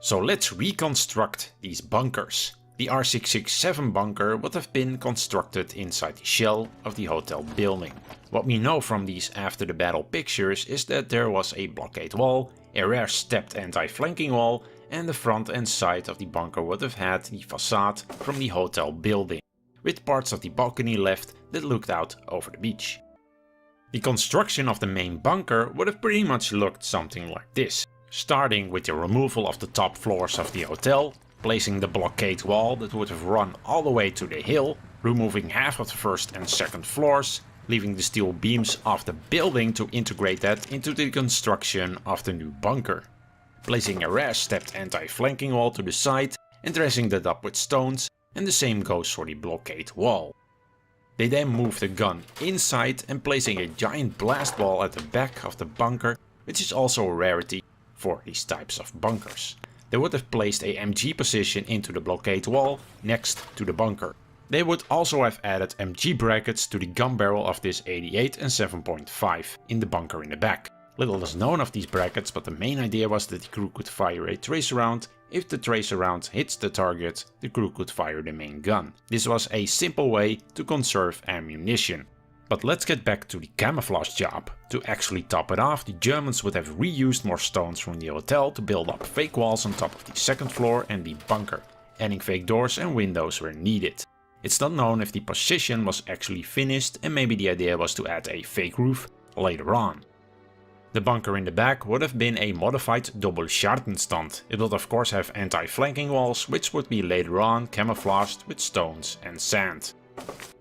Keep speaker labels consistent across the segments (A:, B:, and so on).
A: So let's reconstruct these bunkers. The R667 bunker would have been constructed inside the shell of the hotel building. What we know from these after the battle pictures is that there was a blockade wall, a rare stepped anti-flanking wall, and the front and side of the bunker would have had the facade from the hotel building, with parts of the balcony left that looked out over the beach. The construction of the main bunker would have pretty much looked something like this, starting with the removal of the top floors of the hotel, placing the blockade wall that would have run all the way to the hill, removing half of the first and second floors, leaving the steel beams of the building to integrate that into the construction of the new bunker, placing a rare stepped anti-flanking wall to the side and dressing that up with stones, and the same goes for the blockade wall. They then moved the gun inside and placing a giant blast wall at the back of the bunker, which is also a rarity for these types of bunkers. They would have placed a MG position into the blockade wall next to the bunker. They would also have added MG brackets to the gun barrel of this 88 and 7.5 in the bunker in the back. Little is known of these brackets, but the main idea was that the crew could fire a tracer round. If the tracer round hits the target, the crew could fire the main gun. This was a simple way to conserve ammunition. But let's get back to the camouflage job. To actually top it off, the Germans would have reused more stones from the hotel to build up fake walls on top of the second floor and the bunker, adding fake doors and windows where needed. It's not known if the position was actually finished, and maybe the idea was to add a fake roof later on. The bunker in the back would have been a modified Doppelschartenstand. It would of course have anti-flanking walls, which would be later on camouflaged with stones and sand.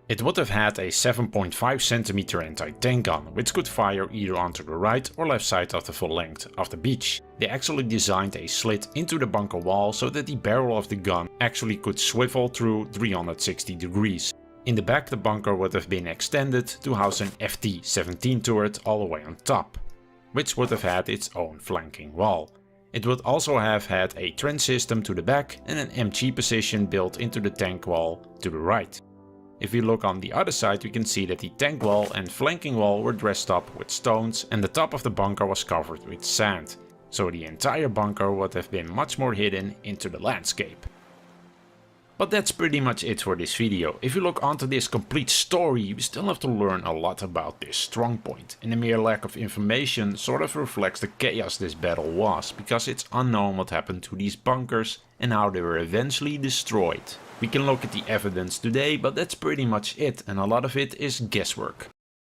A: It would have had a 7.5 cm anti-tank gun, which could fire either onto the right or left side of the full length of the beach. They actually designed a slit into the bunker wall so that the barrel of the gun actually could swivel through 360 degrees. In the back, the bunker would have been extended to house an FT-17 turret all the way on top, which would have had its own flanking wall. It would also have had a trench system to the back and an MG position built into the tank wall to the right. If we look on the other side, we can see that the tank wall and flanking wall were dressed up with stones and the top of the bunker was covered with sand. So the entire bunker would have been much more hidden into the landscape. But that's pretty much it for this video. If you look onto this complete story, we still have to learn a lot about this strong point. And the mere lack of information sort of reflects the chaos this battle was, because it's unknown what happened to these bunkers and how they were eventually destroyed. We can look at the evidence today, but that's pretty much it, and a lot of it is guesswork.